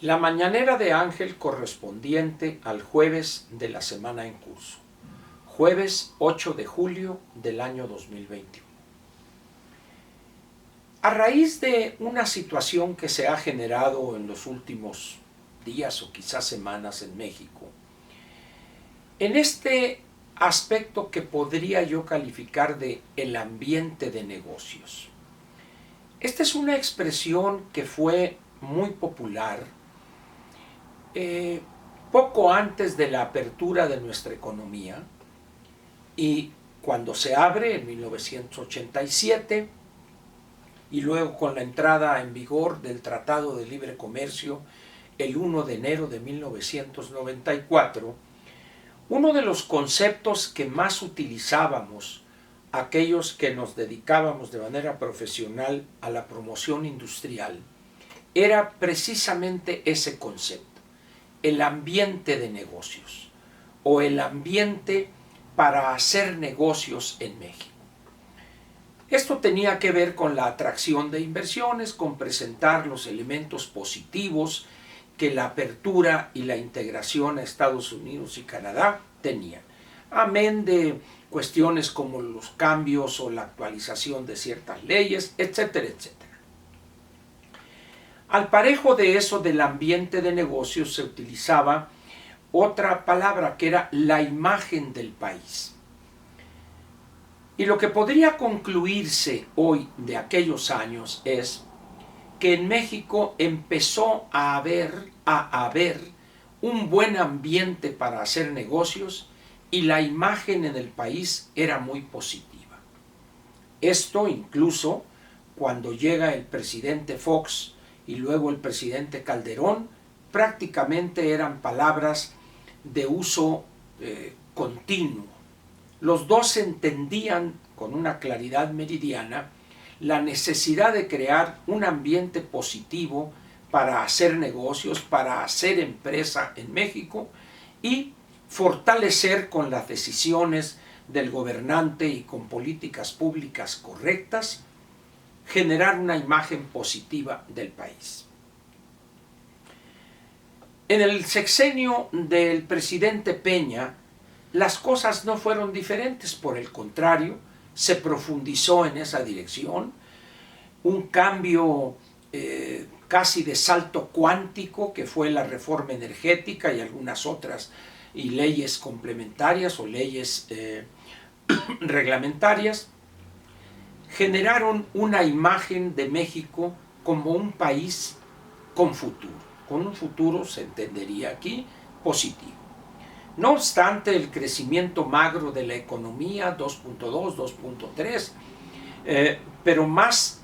La mañanera de Ángel correspondiente al jueves de la semana en curso, jueves 8 de julio del año 2021. A raíz de una situación que se ha generado en los últimos días o quizás semanas en México, en este aspecto que podría yo calificar de el ambiente de negocios. Esta es una expresión que fue muy popular poco antes de la apertura de nuestra economía, y cuando se abre en 1987 y luego con la entrada en vigor del Tratado de Libre Comercio el 1 de enero de 1994, uno de los conceptos que más utilizábamos aquellos que nos dedicábamos de manera profesional a la promoción industrial era precisamente ese concepto: el ambiente de negocios o el ambiente para hacer negocios en México. Esto tenía que ver con la atracción de inversiones, con presentar los elementos positivos que la apertura y la integración a Estados Unidos y Canadá tenían, amén de cuestiones como los cambios o la actualización de ciertas leyes, etcétera, etcétera. Al parejo de eso del ambiente de negocios se utilizaba otra palabra que era la imagen del país. Y lo que podría concluirse hoy de aquellos años es que en México empezó a haber un buen ambiente para hacer negocios y la imagen en el país era muy positiva. Esto incluso cuando llega el presidente Fox y luego el presidente Calderón, prácticamente eran palabras de uso continuo. Los dos entendían con una claridad meridiana la necesidad de crear un ambiente positivo para hacer negocios, para hacer empresa en México y fortalecer con las decisiones del gobernante y con políticas públicas correctas, generar una imagen positiva del país. En el sexenio del presidente Peña, las cosas no fueron diferentes, por el contrario, se profundizó en esa dirección, un cambio casi de salto cuántico que fue la reforma energética y algunas otras y leyes complementarias o leyes reglamentarias, generaron una imagen de México como un país con futuro, con un futuro, se entendería aquí, positivo. No obstante, el crecimiento magro de la economía, 2.2, 2.3, pero más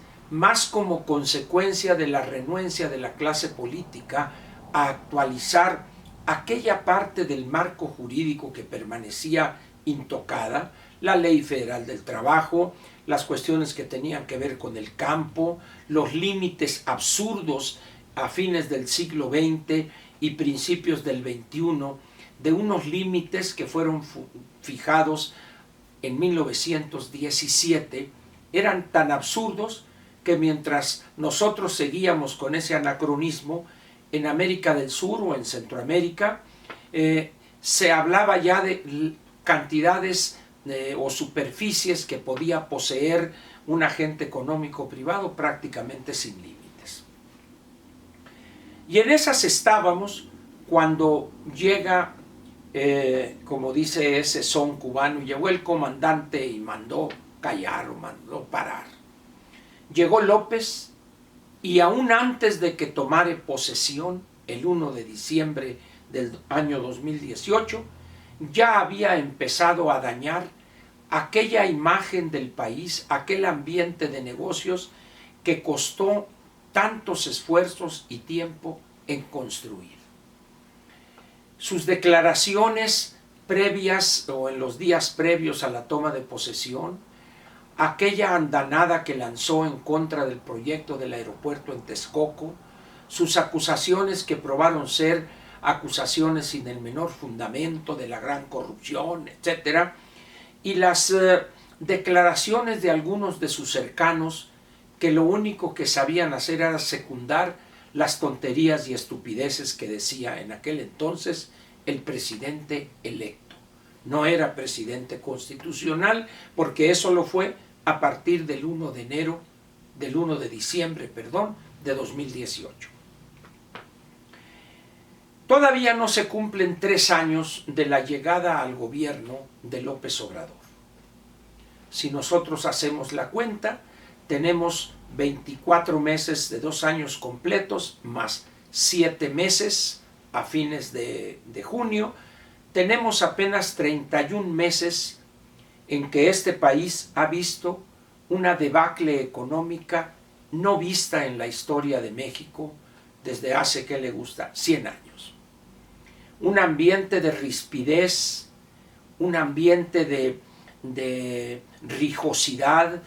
como consecuencia de la renuencia de la clase política a actualizar aquella parte del marco jurídico que permanecía intocada, la Ley Federal del Trabajo, las cuestiones que tenían que ver con el campo, los límites absurdos a fines del siglo XX y principios del XXI, de unos límites que fueron fijados en 1917, eran tan absurdos que mientras nosotros seguíamos con ese anacronismo, en América del Sur o en Centroamérica, se hablaba ya de cantidades o superficies que podía poseer un agente económico privado prácticamente sin límites. Y en esas estábamos cuando llega, como dice ese son cubano, llegó el comandante y mandó callar o mandó parar. Llegó López y aún antes de que tomara posesión, el 1 de diciembre del año 2018, ya había empezado a dañar aquella imagen del país, aquel ambiente de negocios que costó tantos esfuerzos y tiempo en construir. Sus declaraciones previas o en los días previos a la toma de posesión, aquella andanada que lanzó en contra del proyecto del aeropuerto en Texcoco, sus acusaciones que probaron ser acusaciones sin el menor fundamento de la gran corrupción, etc., y las declaraciones de algunos de sus cercanos que lo único que sabían hacer era secundar las tonterías y estupideces que decía en aquel entonces el presidente electo. No era presidente constitucional, porque eso lo fue a partir del 1 de diciembre, de 2018. Todavía no se cumplen 3 años de la llegada al gobierno de López Obrador. Si nosotros hacemos la cuenta, tenemos 24 meses de 2 años completos, más 7 meses a fines de junio. Tenemos apenas 31 meses en que este país ha visto una debacle económica no vista en la historia de México desde hace, ¿qué le gusta?, 100 años. Un ambiente de rispidez, un ambiente de rijosidad,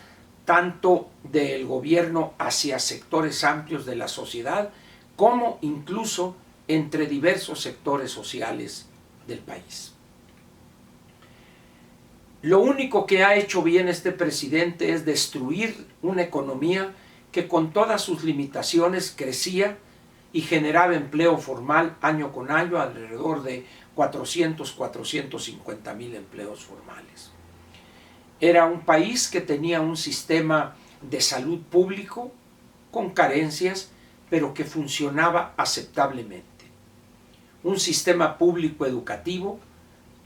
tanto del gobierno hacia sectores amplios de la sociedad, como incluso entre diversos sectores sociales del país. Lo único que ha hecho bien este presidente es destruir una economía que con todas sus limitaciones crecía y generaba empleo formal año con año, alrededor de 450,000 empleos formales. Era un país que tenía un sistema de salud público con carencias, pero que funcionaba aceptablemente. Un sistema público educativo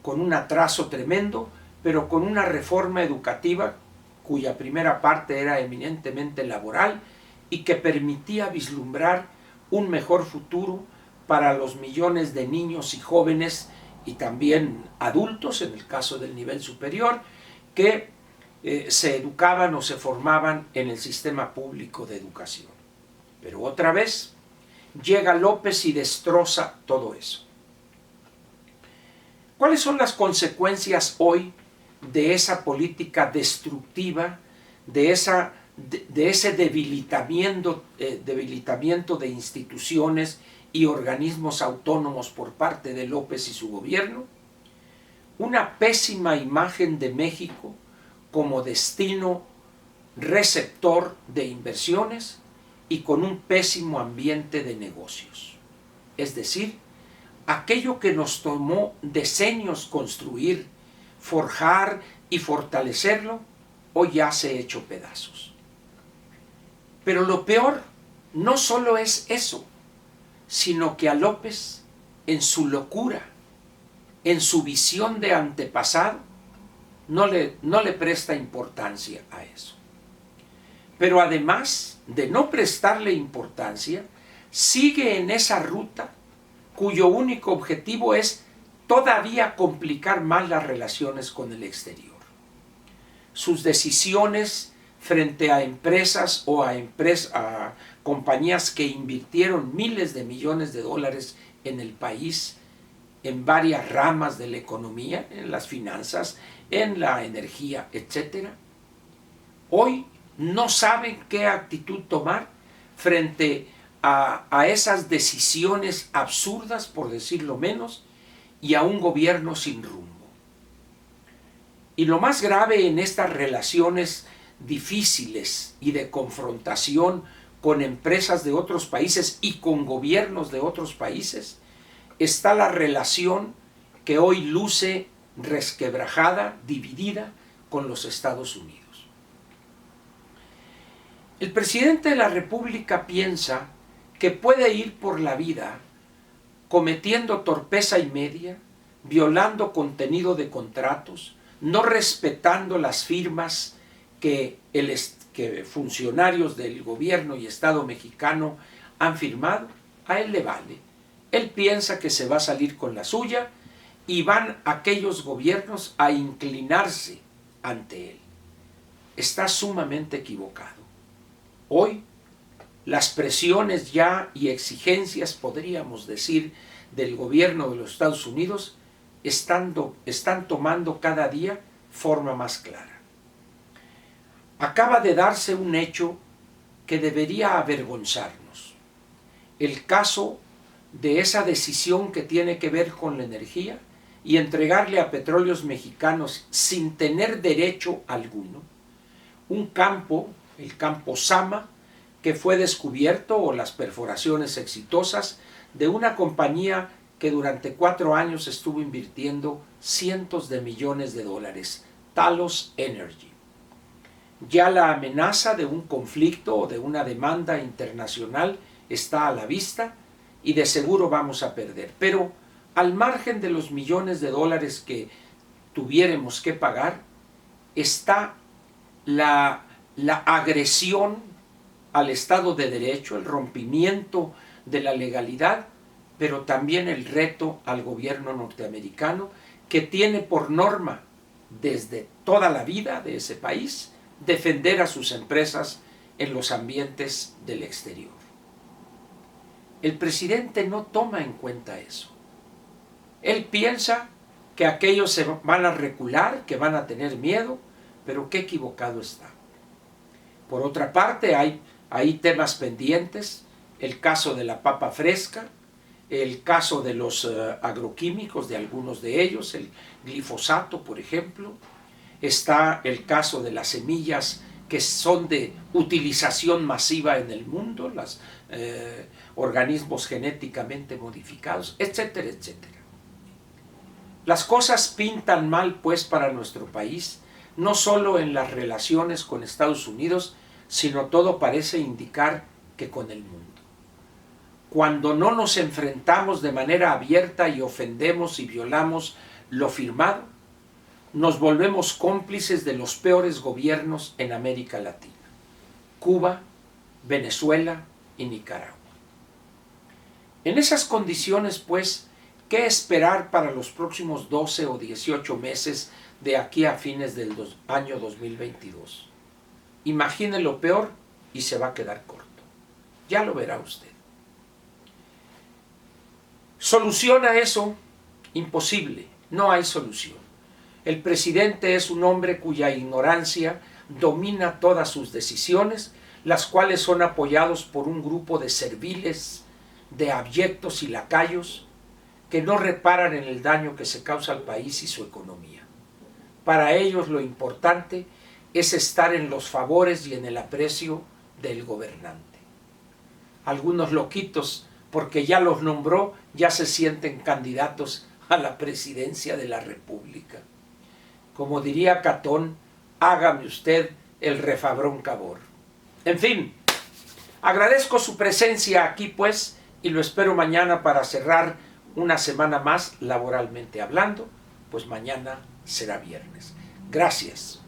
con un atraso tremendo, pero con una reforma educativa cuya primera parte era eminentemente laboral y que permitía vislumbrar un mejor futuro para los millones de niños y jóvenes y también adultos, en el caso del nivel superior, que se educaban o se formaban en el sistema público de educación. Pero otra vez llega López y destroza todo eso. ¿Cuáles son las consecuencias hoy de esa política destructiva, de ese debilitamiento de instituciones y organismos autónomos por parte de López y su gobierno? Una pésima imagen de México como destino receptor de inversiones y con un pésimo ambiente de negocios. Es decir, aquello que nos tomó decenios construir, forjar y fortalecerlo, hoy ya se ha hecho pedazos. Pero lo peor no solo es eso, sino que a López, en su locura, en su visión de antepasado, no le presta importancia a eso. Pero además de no prestarle importancia, sigue en esa ruta cuyo único objetivo es todavía complicar más las relaciones con el exterior. Sus decisiones frente a empresas o a compañías que invirtieron miles de millones de dólares en el país, en varias ramas de la economía, en las finanzas, en la energía, etc. Hoy no saben qué actitud tomar frente a esas decisiones absurdas, por decirlo menos, y a un gobierno sin rumbo. Y lo más grave en estas relaciones difíciles y de confrontación con empresas de otros países y con gobiernos de otros países está la relación que hoy luce resquebrajada, dividida con los Estados Unidos. El presidente de la República piensa que puede ir por la vida cometiendo torpeza y media, violando contenido de contratos, no respetando las firmas que funcionarios del gobierno y Estado mexicano han firmado. A él le vale. Él piensa que se va a salir con la suya y van aquellos gobiernos a inclinarse ante él. Está sumamente equivocado. Hoy, las presiones ya y exigencias, podríamos decir, del gobierno de los Estados Unidos están tomando cada día forma más clara. Acaba de darse un hecho que debería avergonzarnos. El caso de esa decisión que tiene que ver con la energía y entregarle a Petróleos Mexicanos sin tener derecho alguno un campo, el campo Zama, que fue descubierto o las perforaciones exitosas de una compañía que durante 4 años estuvo invirtiendo cientos de millones de dólares, Talos Energy. Ya la amenaza de un conflicto o de una demanda internacional está a la vista y de seguro vamos a perder. Pero al margen de los millones de dólares que tuviéramos que pagar, está la agresión al Estado de Derecho, el rompimiento de la legalidad, pero también el reto al gobierno norteamericano, que tiene por norma desde toda la vida de ese país defender a sus empresas en los ambientes del exterior. El presidente no toma en cuenta eso. Él piensa que aquellos se van a recular, que van a tener miedo, pero qué equivocado está. Por otra parte, hay temas pendientes, el caso de la papa fresca, el caso de los agroquímicos, de algunos de ellos, el glifosato, por ejemplo. Está el caso de las semillas que son de utilización masiva en el mundo, los organismos genéticamente modificados, etcétera, etcétera. Las cosas pintan mal, pues, para nuestro país, no solo en las relaciones con Estados Unidos, sino todo parece indicar que con el mundo. Cuando no nos enfrentamos de manera abierta y ofendemos y violamos lo firmado, nos volvemos cómplices de los peores gobiernos en América Latina: Cuba, Venezuela y Nicaragua. En esas condiciones, pues, ¿qué esperar para los próximos 12 o 18 meses de aquí a fines del año 2022? Imagine lo peor y se va a quedar corto. Ya lo verá usted. ¿Soluciona eso? Imposible, no hay solución. El presidente es un hombre cuya ignorancia domina todas sus decisiones, las cuales son apoyados por un grupo de serviles, de abyectos y lacayos que no reparan en el daño que se causa al país y su economía. Para ellos lo importante es estar en los favores y en el aprecio del gobernante. Algunos loquitos, porque ya los nombró, ya se sienten candidatos a la presidencia de la República. Como diría Catón, hágame usted el refabrón Cabor. En fin, agradezco su presencia aquí, pues, y lo espero mañana para cerrar una semana más laboralmente hablando, pues mañana será viernes. Gracias.